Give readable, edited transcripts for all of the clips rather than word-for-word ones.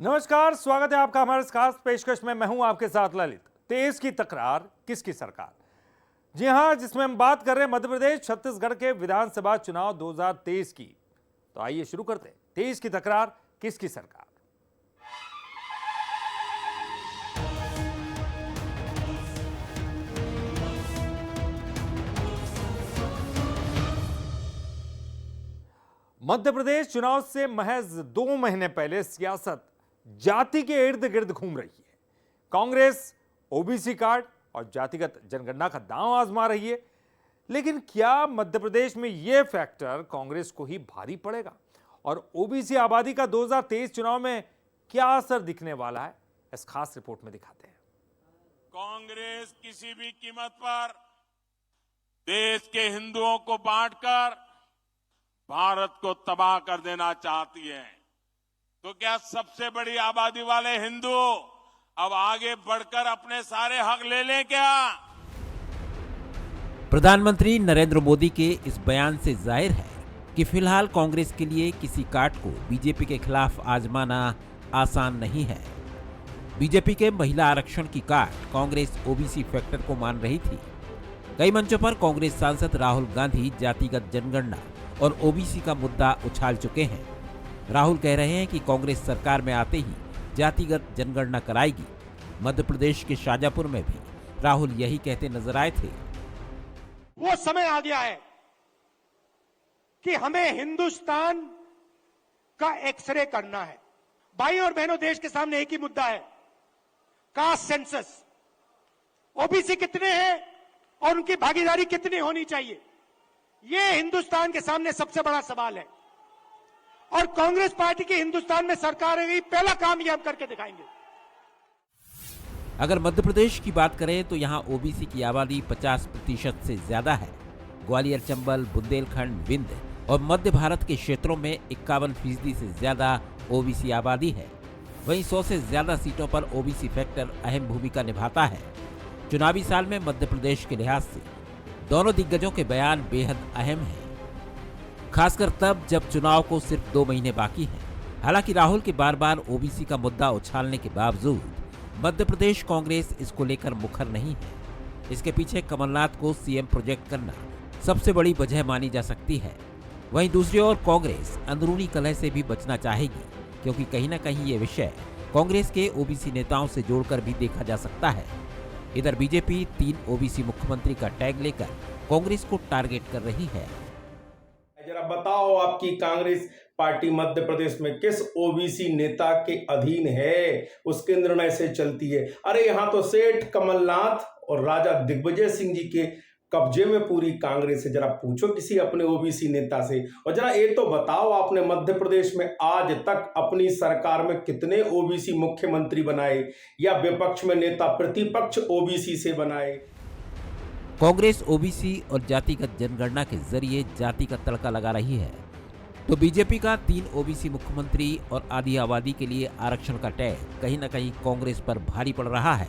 नमस्कार, स्वागत है आपका हमारे इस खास पेशकश में। मैं हूं आपके साथ ललित। तेज की तकरार किसकी सरकार? जी हां, जिसमें हम बात कर रहे हैं मध्य प्रदेश छत्तीसगढ़ के विधानसभा चुनाव 2023 की। तो आइए शुरू करते हैं। तेज की तकरार किसकी सरकार? मध्य प्रदेश चुनाव से महज 2 महीने पहले सियासत जाति के इर्द गिर्द घूम रही है। कांग्रेस ओबीसी कार्ड और जातिगत जनगणना का दांव आजमा रही है। लेकिन क्या मध्य प्रदेश में यह फैक्टर कांग्रेस को ही भारी पड़ेगा? और ओबीसी आबादी का 2023 चुनाव में क्या असर दिखने वाला है, इस खास रिपोर्ट में दिखाते हैं। कांग्रेस किसी भी कीमत पर देश के हिंदुओं को बांटकर भारत को तबाह कर देना चाहती है। तो क्या सबसे बड़ी आबादी वाले हिंदू अब आगे बढ़कर अपने सारे हक ले लें क्या? प्रधानमंत्री नरेंद्र मोदी के इस बयान से जाहिर है कि फिलहाल कांग्रेस के लिए किसी काट को बीजेपी के खिलाफ आजमाना आसान नहीं है। बीजेपी के महिला आरक्षण की काट कांग्रेस ओबीसी फैक्टर को मान रही थी। कई मंचों पर कांग्रेस सांसद राहुल गांधी जातिगत जनगणना और ओबीसी का मुद्दा उछाल चुके हैं। राहुल कह रहे हैं कि कांग्रेस सरकार में आते ही जातिगत जनगणना कराएगी। मध्य प्रदेश के शाजापुर में भी राहुल यही कहते नजर आए थे। वो समय आ गया है कि हमें हिंदुस्तान का एक्सरे करना है। भाई और बहनों, देश के सामने एक ही मुद्दा है, कास्ट सेंसस। ओबीसी कितने हैं और उनकी भागीदारी कितनी होनी चाहिए, ये हिंदुस्तान के सामने सबसे बड़ा सवाल है। और कांग्रेस पार्टी की हिंदुस्तान में सरकार है, पहला काम ये हम करके दिखाएंगे। अगर मध्य प्रदेश की बात करें तो यहाँ ओबीसी की आबादी 50% से ज्यादा है। ग्वालियर, चंबल, बुंदेलखंड, विंध्य और मध्य भारत के क्षेत्रों में 51% से ज्यादा ओबीसी आबादी है। वहीं 100 से ज्यादा सीटों पर ओबीसी फैक्टर अहम भूमिका निभाता है। चुनावी साल में मध्य प्रदेश के लिहाज से दोनों दिग्गजों के बयान बेहद अहम हैं, खासकर तब जब चुनाव को सिर्फ 2 महीने बाकी हैं। हालांकि राहुल के बार बार ओबीसी का मुद्दा उछालने के बावजूद मध्य प्रदेश कांग्रेस इसको लेकर मुखर नहीं है। इसके पीछे कमलनाथ को सीएम प्रोजेक्ट करना सबसे बड़ी वजह मानी जा सकती है। वहीं दूसरी ओर कांग्रेस अंदरूनी कलह से भी बचना चाहेगी, क्योंकि कहीं न कहीं ये विषय कांग्रेस के ओबीसी नेताओं से जोड़कर भी देखा जा सकता है। इधर बीजेपी 3 ओबीसी मुख्यमंत्री का टैग लेकर कांग्रेस को टारगेट कर रही है। जरा बताओ, आपकी कांग्रेस पार्टी मध्य प्रदेश में किस ओबीसी नेता के अधीन है, उसके निर्णय से चलती है? अरे यहाँ तो सेठ कमलनाथ और राजा दिग्विजय सिंह जी के कब्जे में पूरी कांग्रेस है। जरा पूछो किसी अपने ओबीसी नेता से। और जरा ये तो बताओ, आपने मध्य प्रदेश में आज तक अपनी सरकार में कितने ओबीसी मुख्यमंत्री बनाए, या विपक्ष में नेता प्रतिपक्ष ओबीसी से बनाए? कांग्रेस ओबीसी और जातिगत जनगणना के जरिए जाति का तड़का लगा रही है, तो बीजेपी का 3 ओबीसी मुख्यमंत्री और आधी आबादी के लिए आरक्षण का टैग कहीं न कहीं कांग्रेस पर भारी पड़ रहा है।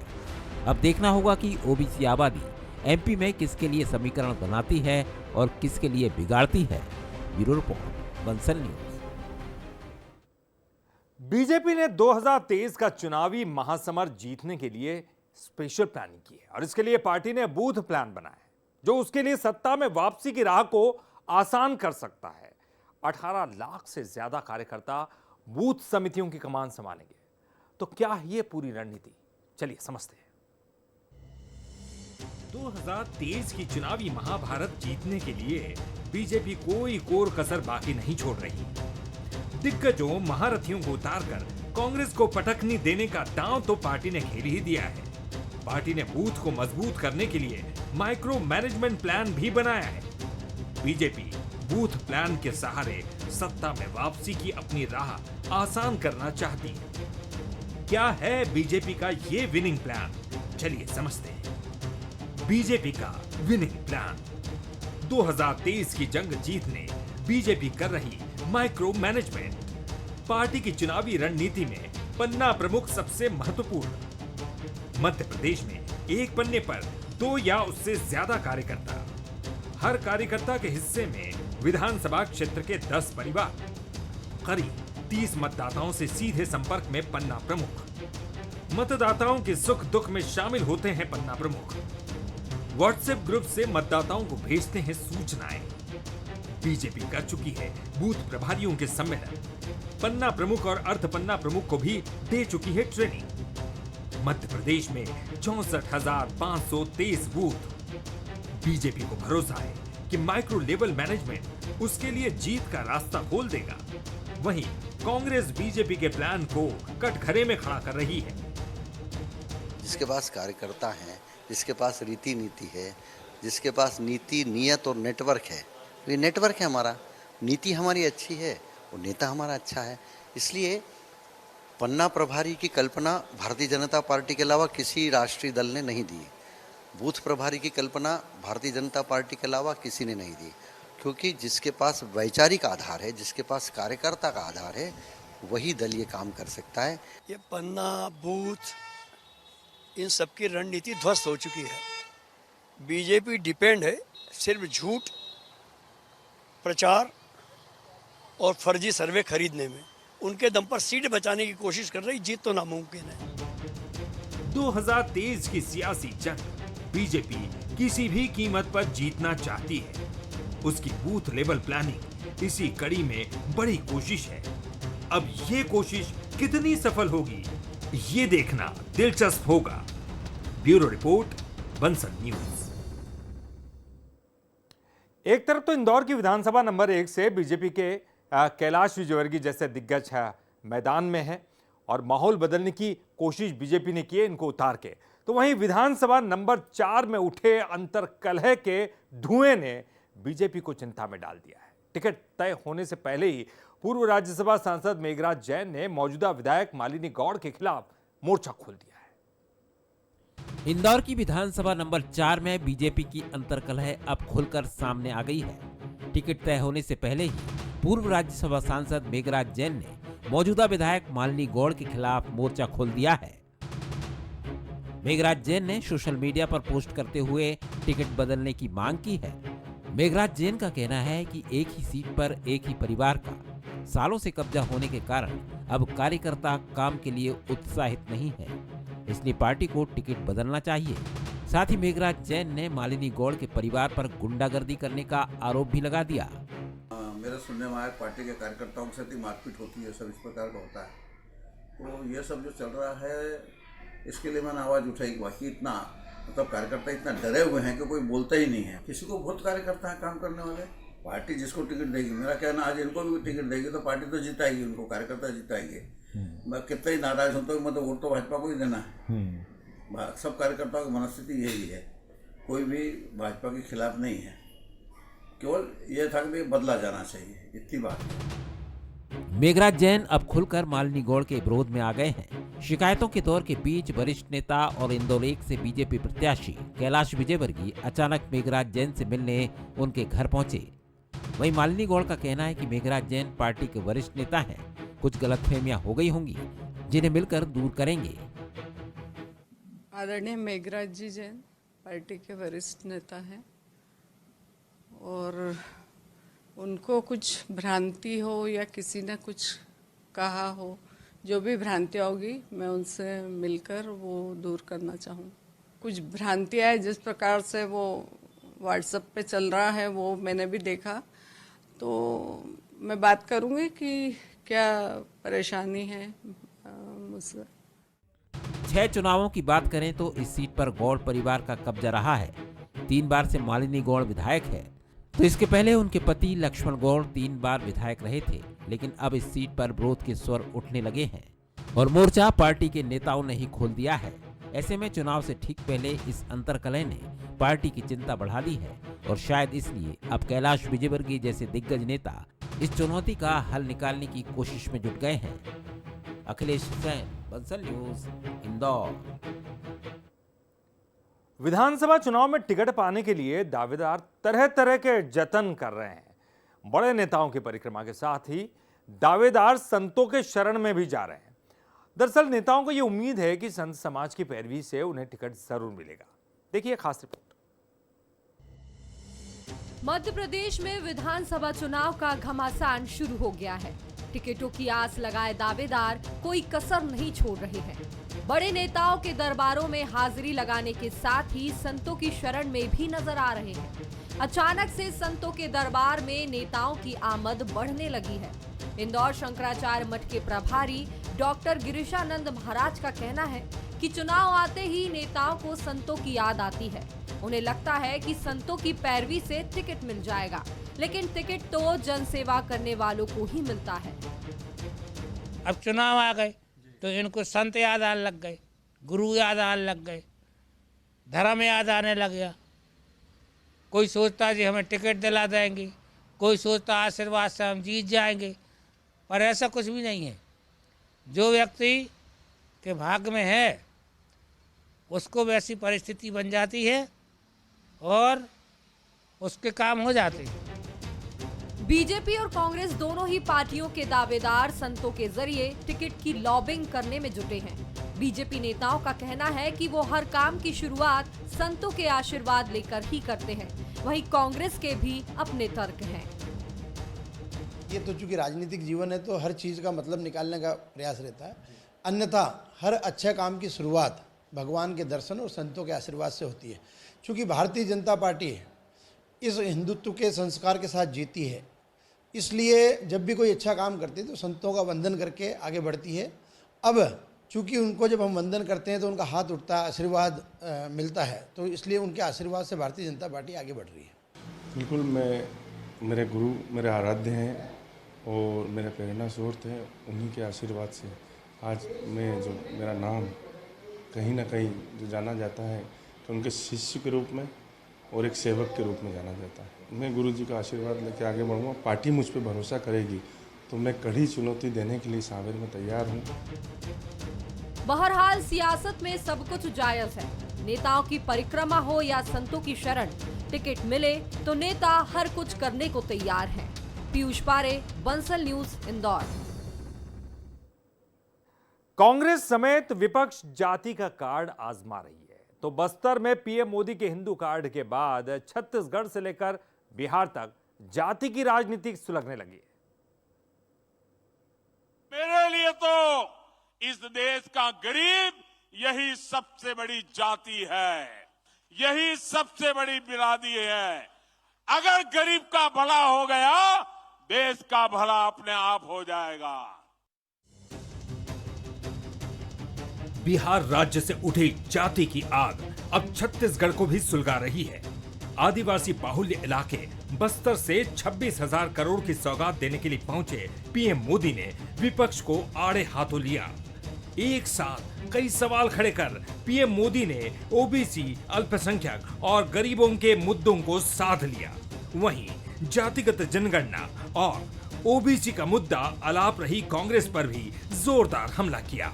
अब देखना होगा कि ओबीसी आबादी एमपी में किसके लिए समीकरण बनाती है और किसके लिए बिगाड़ती है। Bureau report, Bansal news. BJP ने 2023 का चुनावी महासमर जीतने के लिए स्पेशल प्लानिंग की है और इसके लिए पार्टी ने बूथ प्लान बनाया है, जो उसके लिए सत्ता में वापसी की राह को आसान कर सकता है। 18 लाख से ज्यादा कार्यकर्ता बूथ समितियों की कमान संभालेंगे। तो क्या है ये पूरी रणनीति? चलिए समझते हैं। 2023 की चुनावी महाभारत जीतने के लिए बीजेपी कोई कोर कसर बाकी नहीं छोड़ रही। दिग्गजों महारथियों को उतारकर कांग्रेस को पटखनी देने का दांव तो पार्टी ने खेल ही दिया है। पार्टी ने बूथ को मजबूत करने के लिए माइक्रो मैनेजमेंट प्लान भी बनाया है। बीजेपी बूथ प्लान के सहारे सत्ता में वापसी की अपनी राह आसान करना चाहती है। क्या है बीजेपी का ये विनिंग प्लान? चलिए समझते हैं। बीजेपी का विनिंग प्लान। 2023 की जंग जीतने बीजेपी कर रही माइक्रो मैनेजमेंट। पार्टी की चुनावी रणनीति में पन्ना प्रमुख सबसे महत्वपूर्ण। मध्य प्रदेश में एक पन्ने पर 2 या उससे ज्यादा कार्यकर्ता। हर कार्यकर्ता के हिस्से में विधानसभा क्षेत्र के 10 परिवार। करीब 30 मतदाताओं से सीधे संपर्क में पन्ना प्रमुख। मतदाताओं के सुख दुख में शामिल होते हैं पन्ना प्रमुख। व्हाट्सएप ग्रुप से मतदाताओं को भेजते हैं सूचनाएं। बीजेपी कर चुकी है बूथ प्रभारियों के सम्मेलन। पन्ना प्रमुख और अर्ध पन्ना प्रमुख को भी दे चुकी है ट्रेनिंग। मध्य प्रदेश में 64,523 बूथ। बीजेपी को भरोसा है कि माइक्रो लेवल मैनेजमेंट उसके लिए जीत का रास्ता खोल देगा। वहीं कांग्रेस बीजेपी के प्लान को कटघरे में खड़ा कर रही है। जिसके पास कार्यकर्ता हैं, जिसके पास रीति नीति है, जिसके पास नीति नियत और नेटवर्क है, ये नेटवर्क है हमारा, नीति हमारी अच्छी है और नेता हमारा अच्छा है। इसलिए पन्ना प्रभारी की कल्पना भारतीय जनता पार्टी के अलावा किसी राष्ट्रीय दल ने नहीं दी। बूथ प्रभारी की कल्पना भारतीय जनता पार्टी के अलावा किसी ने नहीं दी, क्योंकि जिसके पास वैचारिक आधार है, जिसके पास कार्यकर्ता का आधार है, वही दल ये काम कर सकता है। ये पन्ना बूथ इन सबकी रणनीति ध्वस्त हो चुकी है। बीजेपी डिपेंड है सिर्फ झूठ, प्रचार और फर्जी सर्वे खरीदने में। उनके दम पर सीट बचाने की कोशिश कर रही, जीत तो नामुमकिन है। 2023 की सियासी जंग बीजेपी किसी भी कीमत पर जीतना चाहती है। उसकी बूथ लेवल प्लानिंग इसी कड़ी में बड़ी कोशिश है। अब ये कोशिश कितनी सफल होगी, ये देखना दिलचस्प होगा। Bureau report, Bansal news. एक तरफ तो इंदौर की विधानसभा नंबर 1 से बीजेपी के कैलाश विजयवर्गीय जैसे दिग्गज मैदान में है और माहौल बदलने की कोशिश बीजेपी ने की है इनको उतार के, तो वहीं विधानसभा नंबर 4 में उठे अंतर्कलह के धुएं ने बीजेपी को चिंता में डाल दिया है। टिकट तय होने से पहले ही पूर्व राज्यसभा सांसद मेघराज जैन ने मौजूदा विधायक मालिनी गौड़ के खिलाफ मोर्चा खोल दिया है। इंदौर की विधानसभा नंबर 4 में बीजेपी की अंतर्कलह अब खुलकर सामने आ गई है। टिकट तय होने से पहले ही पूर्व राज्यसभा सांसद मेघराज जैन ने मौजूदा विधायक मालिनी गौड़ के खिलाफ मोर्चा खोल दिया है। मेघराज जैन ने सोशल मीडिया पर पोस्ट करते हुए टिकट बदलने की मांग की है। मेघराज जैन का कहना है कि एक ही सीट पर एक ही परिवार का सालों से कब्जा होने के कारण अब कार्यकर्ता काम के लिए उत्साहित नहीं है, इसलिए पार्टी को टिकट बदलना चाहिए। साथ ही मेघराज जैन ने मालिनी गौड़ के परिवार पर गुंडागर्दी करने का आरोप भी लगा दिया। मेरा सुनने में आया पार्टी के कार्यकर्ताओं के साथ ही मारपीट होती है, सब इस प्रकार का होता है। तो ये सब जो चल रहा है इसके लिए मैंने आवाज़ उठाई। बाकी इतना मतलब कार्यकर्ता इतना डरे हुए हैं कि कोई बोलता ही नहीं है। किसी को बहुत कार्यकर्ता है काम करने वाले, पार्टी जिसको टिकट देगी, मेरा कहना आज इनको भी टिकट देगी तो पार्टी तो जिताएगी, उनको कार्यकर्ता जिताएंगे। मैं कितना ही नाराज होता हूँ, मतलब वोट तो भाजपा को ही देना है। सब कार्यकर्ताओं की मनस्थिति यही है, कोई भी भाजपा के खिलाफ नहीं है। केवल यह था कि बदला जाना चाहिए, इतनी बात है। मेघराज जैन अब खुलकर मालिनी गौड़ के विरोध में आ गए हैं। शिकायतों के दौर के बीच वरिष्ठ नेता और इंदौर 1 से बीजेपी प्रत्याशी कैलाश विजयवर्गीय अचानक मेघराज जैन से मिलने उनके घर पहुंचे। वहीं मालिनी गौड़ का कहना है कि मेघराज जैन पार्टी के वरिष्ठ नेता हैं, कुछ गलतफहमियां हो गई होंगी जिन्हें मिलकर दूर करेंगे। आदरणीय मेघराज जी जैन पार्टी के वरिष्ठ नेता हैं और उनको कुछ भ्रांति हो या किसी ने कुछ कहा हो, जो भी भ्रांतियाँ होगी मैं उनसे मिलकर वो दूर करना चाहूँ। कुछ भ्रांतियाँ हैं जिस प्रकार से वो व्हाट्सएप पे चल रहा है वो मैंने भी देखा, तो मैं बात करूँगी कि क्या परेशानी है मुझसे। 6 चुनावों की बात करें तो इस सीट पर गौड़ परिवार का कब्जा रहा है। 3 बार से मालिनी गौड़ विधायक है, तो इसके पहले उनके पति लक्ष्मण गौड़ 3 बार विधायक रहे थे, लेकिन अब इस सीट पर विरोध के स्वर उठने लगे हैं और मोर्चा पार्टी के नेताओं ने ही खोल दिया है। ऐसे में चुनाव से ठीक पहले इस अंतर्कलह ने पार्टी की चिंता बढ़ा दी है और शायद इसलिए अब कैलाश विजयवर्गीय जैसे दिग्गज नेता इस चुनौती का हल निकालने की कोशिश में जुट गए हैं। अखिलेश सैन, बंसल न्यूज, इंदौर। विधानसभा चुनाव में टिकट पाने के लिए दावेदार तरह तरह के जतन कर रहे हैं। बड़े नेताओं की परिक्रमा के साथ ही दावेदार संतों के शरण में भी जा रहे हैं। दरअसल नेताओं को यह उम्मीद है कि संत समाज की पैरवी से उन्हें टिकट जरूर मिलेगा। देखिए खास रिपोर्ट। मध्य प्रदेश में विधानसभा चुनाव का घमासान शुरू हो गया है। टिकटों की आस लगाए दावेदार कोई कसर नहीं छोड़ रहे हैं। बड़े नेताओं के दरबारों में हाजिरी लगाने के साथ ही संतों की शरण में भी नजर आ रहे हैं। अचानक से संतों के दरबार में नेताओं की आमद बढ़ने लगी है। इंदौर शंकराचार्य मठ के प्रभारी डॉक्टर गिरीशानंद महाराज का कहना है कि चुनाव आते ही नेताओं को संतों की याद आती है। उन्हें लगता है कि संतों की पैरवी से टिकट मिल जाएगा, लेकिन टिकट तो जनसेवा करने वालों को ही मिलता है। अब चुनाव आ गए तो इनको संत याद आने लग गए, गुरु याद आने लग गए, धर्म याद आने लग गया। कोई सोचता जी हमें टिकट दिला देंगे, कोई सोचता आशीर्वाद से हम जीत जाएंगे, पर ऐसा कुछ भी नहीं है। जो व्यक्ति के भाग्य में है उसको वैसी परिस्थिति बन जाती है और उसके काम हो जाते हैं। बीजेपी और कांग्रेस दोनों ही पार्टियों के दावेदार संतों के जरिए टिकट की लॉबिंग करने में जुटे हैं। बीजेपी नेताओं का कहना है कि वो हर काम की शुरुआत संतों के आशीर्वाद लेकर ही करते हैं। वहीं कांग्रेस के भी अपने तर्क हैं। ये तो चूंकि राजनीतिक जीवन है तो हर चीज़ का मतलब निकालने का प्रयास रहता है, अन्यथा हर अच्छे काम की शुरुआत भगवान के दर्शन और संतों के आशीर्वाद से होती है। चूँकि भारतीय जनता पार्टी इस हिंदुत्व के संस्कार के साथ जीती है, इसलिए जब भी कोई अच्छा काम करती है तो संतों का वंदन करके आगे बढ़ती है। अब चूँकि उनको जब हम वंदन करते हैं तो उनका हाथ उठता है, आशीर्वाद मिलता है, तो इसलिए उनके आशीर्वाद से भारतीय जनता पार्टी आगे बढ़ रही है। बिल्कुल, मेरे गुरु मेरे आराध्य हैं और मेरे प्रेरणा स्रोत हैं। उन्हीं के आशीर्वाद से आज मैं जो मेरा नाम कहीं ना कहीं जो जाना जाता है तो उनके शिष्य के रूप में और एक सेवक के रूप में जाना जाता है। मैं गुरु जी का आशीर्वाद लेकर आगे बढ़ूँगा। पार्टी मुझ पर भरोसा करेगी तो मैं कड़ी चुनौती देने के लिए इस आवेदन में तैयार हूँ। बहरहाल सियासत में सब कुछ जायज है। नेताओं की परिक्रमा हो या संतों की शरण, टिकट मिले तो नेता हर कुछ करने को तैयार हैं। पीयूष पारे, बंसल न्यूज, इंदौर। कांग्रेस समेत विपक्ष जाति का कार्ड आजमा रही है, तो बस्तर में पीएम मोदी के हिंदू कार्ड के बाद छत्तीसगढ़ से लेकर बिहार तक जाति की राजनीति सुलगने लगी है। मेरे लिए तो इस देश का गरीब यही सबसे बड़ी जाति है, यही सबसे बड़ी बिरादरी है। अगर गरीब का भला हो गया, देश का भला अपने आप हो जाएगा। बिहार राज्य से उठी जाति की आग अब छत्तीसगढ़ को भी सुलगा रही है। आदिवासी बाहुल्य इलाके बस्तर से 26,000 करोड़ की सौगात देने के लिए पहुंचे पीएम मोदी ने विपक्ष को आड़े हाथों लिया। एक साथ कई सवाल खड़े कर पीएम मोदी ने ओबीसी, अल्पसंख्यक और गरीबों के मुद्दों को साध लिया। वहीं जातिगत जनगणना और ओबीसी का मुद्दा अलाप रही कांग्रेस पर भी जोरदार हमला किया।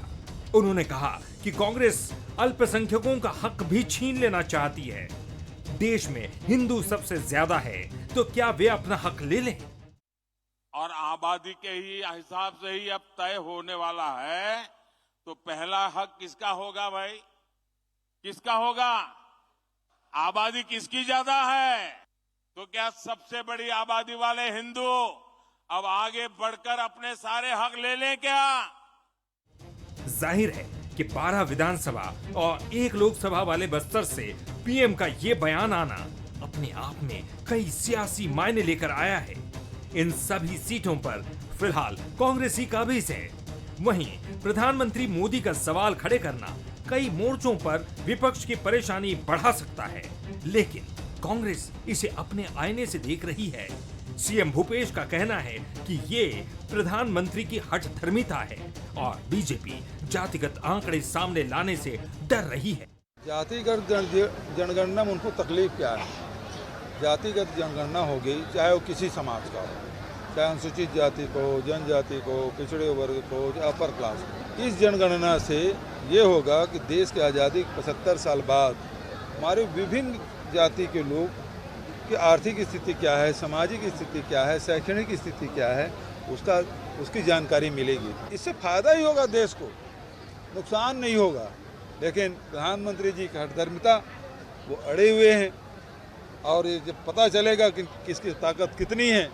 उन्होंने कहा कि कांग्रेस अल्पसंख्यकों का हक भी छीन लेना चाहती है। देश में हिंदू सबसे ज्यादा है तो क्या वे अपना हक ले लें? और आबादी के ही हिसाब से ही अब तय होने वाला है, तो पहला हक किसका होगा भाई? किसका होगा? आबादी किसकी ज्यादा है? तो क्या सबसे बड़ी आबादी वाले हिंदू अब आगे बढ़कर अपने सारे हक ले लें क्या? जाहिर है कि 12 विधानसभा और 1 लोकसभा वाले बस्तर से पीएम का ये बयान आना अपने आप में कई सियासी मायने लेकर आया है। इन सभी सीटों पर फिलहाल कांग्रेसी काबिज है। वहीं प्रधानमंत्री मोदी का सवाल खड़े करना कई मोर्चों पर विपक्ष की परेशानी बढ़ा सकता है, लेकिन कांग्रेस इसे अपने आईने से देख रही है। सीएम भूपेश का कहना है कि ये प्रधानमंत्री की हठधर्मिता है और बीजेपी जातिगत आंकड़े सामने लाने से डर रही है। जातिगत जनगणना में उनको तकलीफ क्या है? जातिगत जनगणना हो गई, चाहे वो किसी समाज का हो, चाहे अनुसूचित जाति को, जनजाति को, पिछड़े वर्ग को, अपर क्लास को। इस जनगणना से ये होगा कि देश की आज़ादी 75 साल बाद हमारे विभिन्न जाति के लोग की आर्थिक स्थिति क्या है, सामाजिक स्थिति क्या है, शैक्षणिक स्थिति क्या है, उसकी जानकारी मिलेगी। इससे फायदा ही होगा देश को, नुकसान नहीं होगा। लेकिन प्रधानमंत्री जी की हठधर्मिता, वो अड़े हुए हैं और ये जब पता चलेगा कि किसकी ताकत कितनी है,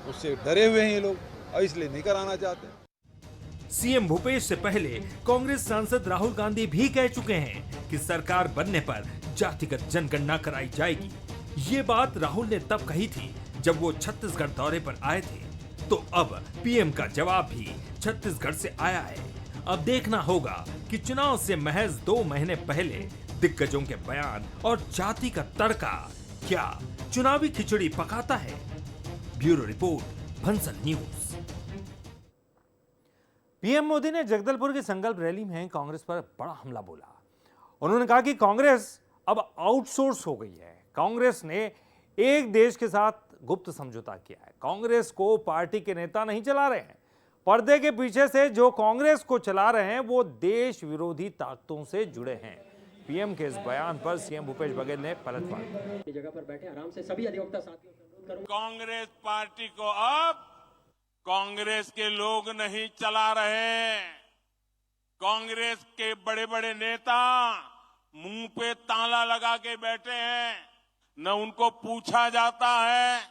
उससे डरे हुए हैं ये लोग। और इसलिए नहीं कराना चाहते। सीएम भूपेश से पहले कांग्रेस सांसद राहुल गांधी भी कह चुके हैं कि सरकार बनने पर जातिगत जनगणना कराई जाएगी। ये बात राहुल ने तब कही थी जब वो छत्तीसगढ़ दौरे पर आए थे। तो अब पीएम का जवाब भी छत्तीसगढ़ से आया है। अब देखना होगा कि चुनाव से महज 2 महीने पहले दिग्गजों के बयान और जाति का तड़का क्या चुनावी खिचड़ी पकाता है। Bureau report, Bansal news. PM Modi ने जगदलपुर की संकल्प रैली में कांग्रेस पर बड़ा हमला बोला। उन्होंने कहा कि कांग्रेस अब आउटसोर्स हो गई है। कांग्रेस ने एक देश के साथ गुप्त समझौता किया है। कांग्रेस को पार्टी के नेता नहीं चला रहे हैं। पर्दे के पीछे से जो कांग्रेस को चला रहे हैं वो देश विरोधी ताकतों से जुड़े हैं। पीएम के इस बयान पर सीएम भूपेश बघेल ने पलटवार किया। जगह पर बैठे आराम से सभी अधिवक्ता साथियों से अनुरोध करूं। कांग्रेस पार्टी को अब कांग्रेस के लोग नहीं चला रहे। कांग्रेस के बड़े बड़े नेता मुंह पे ताला लगा के बैठे हैं। न उनको पूछा जाता है,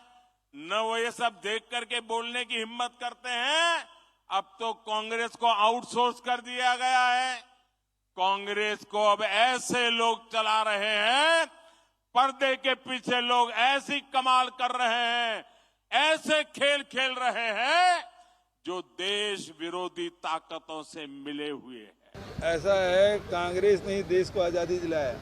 न वो ये सब देख करके बोलने की हिम्मत करते हैं। अब तो कांग्रेस को आउटसोर्स कर दिया गया है। कांग्रेस को अब ऐसे लोग चला रहे हैं, पर्दे के पीछे लोग ऐसी कमाल कर रहे हैं, ऐसे खेल खेल रहे हैं जो देश विरोधी ताकतों से मिले हुए हैं। ऐसा है, कांग्रेस ने ही देश को आज़ादी दिलाया,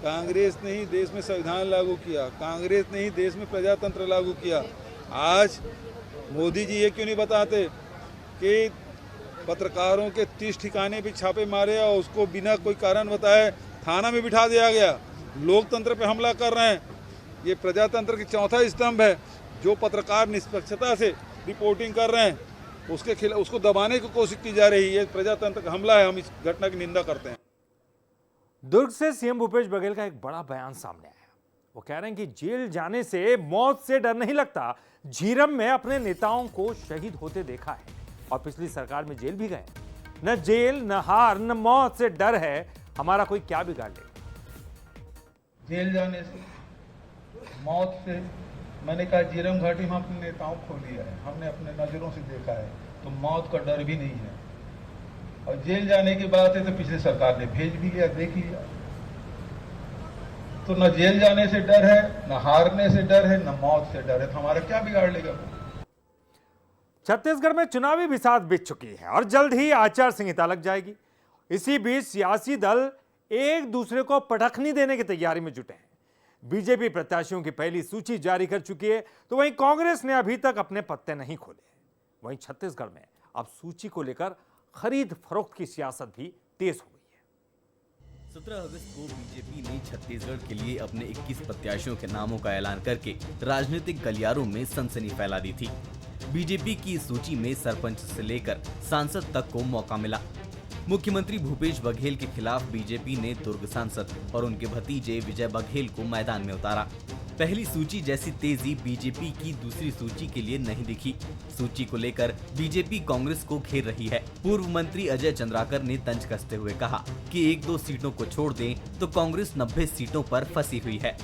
कांग्रेस ने ही देश में संविधान लागू किया, कांग्रेस ने ही देश में प्रजातंत्र लागू किया। आज मोदी जी ये क्यों नहीं बताते कि पत्रकारों के 30 ठिकाने पे छापे मारे और उसको बिना कोई कारण बताए थाना में बिठा दिया गया। लोकतंत्र पे हमला कर रहे हैं। ये प्रजातंत्र की चौथा स्तंभ है। जो पत्रकार निष्पक्षता से रिपोर्टिंग कर रहे हैं उसके खिलाफ उसको दबाने की कोशिश की जा रही है। प्रजातंत्र का हमला है। हम इस घटना की निंदा करते हैं। दुर्ग से सीएम भूपेश बघेल का एक बड़ा बयान सामने आया। वो कह रहे हैं कि जेल जाने से मौत से डर नहीं लगता। झीरम में अपने नेताओं को शहीद होते देखा है और पिछली सरकार में जेल भी गए। न जेल, न हार, न मौत से डर है। हमारा कोई क्या बिगाड़ ले। जेल जाने से, मौत से, मैंने कहा झीरम घाटी में अपने नेताओं को लिया है, हमने अपने नजरों से देखा है, तो मौत का डर भी नहीं है। और जेल जाने की बात है तो पिछली सरकार ने भेज भी लिया, देख लिया। तो न जेल जाने से डर है, न हारने से डर है, न मौत से डर है, तो हमारा क्या बिगाड़ लेगा। छत्तीसगढ़ में चुनावी बिसात बीत चुकी है और जल्द ही आचार संहिता लग जाएगी। इसी बीच सियासी दल एक दूसरे को पटखनी देने की तैयारी में जुटे हैं। बीजेपी प्रत्याशियों की पहली सूची जारी कर चुकी है, तो वहीं कांग्रेस ने अभी तक अपने पत्ते नहीं खोले। वहीं छत्तीसगढ़ में अब सूची को लेकर खरीद फरोख्त की सियासत भी तेज हो गई है। 17 अगस्त को बीजेपी ने छत्तीसगढ़ के लिए अपने 21 प्रत्याशियों के नामों का ऐलान करके राजनीतिक गलियारों में सनसनी फैला दी थी। बीजेपी की इस सूची में सरपंच से लेकर सांसद तक को मौका मिला। मुख्यमंत्री भूपेश बघेल के खिलाफ बीजेपी ने दुर्ग सांसद और उनके भतीजे विजय बघेल को मैदान में उतारा। पहली सूची जैसी तेजी बीजेपी की दूसरी सूची के लिए नहीं दिखी। सूची को लेकर बीजेपी कांग्रेस को घेर रही है। पूर्व मंत्री अजय चंद्राकर ने तंज कसते हुए कहा कि 1-2 सीटों को छोड़ दें तो कांग्रेस 90 सीटों पर फंसी हुई है।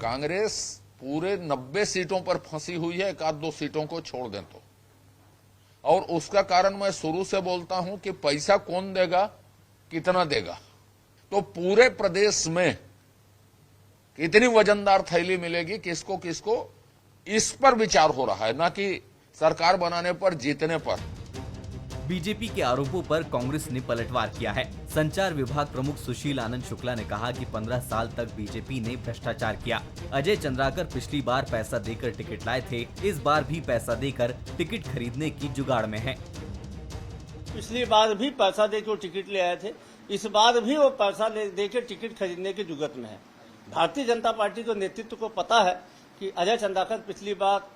कांग्रेस पूरे 90 सीटों पर फंसी हुई है, 1-2 सीटों को छोड़ दें तो। और उसका कारण मैं शुरू से बोलता हूं कि पैसा कौन देगा, कितना देगा। तो पूरे प्रदेश में कितनी वजनदार थैली मिलेगी, किसको किसको, इस पर विचार हो रहा है, ना कि सरकार बनाने पर, जीतने पर। बीजेपी के आरोपों पर कांग्रेस ने पलटवार किया है। संचार विभाग प्रमुख सुशील आनंद शुक्ला ने कहा कि 15 साल तक बीजेपी ने भ्रष्टाचार किया। अजय चंद्राकर पिछली बार पैसा देकर टिकट लाए थे, इस बार भी पैसा देकर टिकट खरीदने की जुगाड़ में है। पिछली बार भी पैसा देकर टिकट ले आए थे, इस बार भी वो पैसा देकर टिकट खरीदने की जुगत में है। भारतीय जनता पार्टी को नेतृत्व को पता है कि अजय चंद्राकर पिछली बार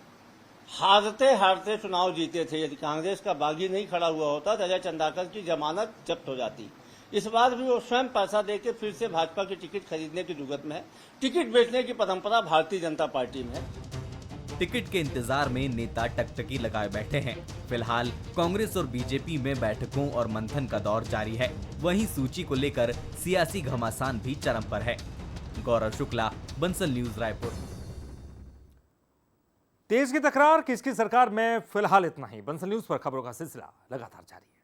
हारते हारते चुनाव जीते थे। यदि कांग्रेस का बागी नहीं खड़ा हुआ होता तो अजय चंद्राकर की जमानत जब्त हो जाती। इस बार भी वो स्वयं पैसा देकर फिर से भाजपा की टिकट खरीदने की जुगत में है। टिकट बेचने की परंपरा भारतीय जनता पार्टी में है। टिकट के इंतजार में नेता टकटकी लगाए बैठे हैं। फिलहाल कांग्रेस और बीजेपी में बैठकों और मंथन का दौर जारी है। वहीं सूची को लेकर सियासी घमासान भी चरम पर है। गौरव शुक्ला, बंसल न्यूज, रायपुर। तेज की तकरार, किसकी सरकार में फिलहाल इतना ही। बंसल न्यूज पर खबरों का सिलसिला लगातार जारी है।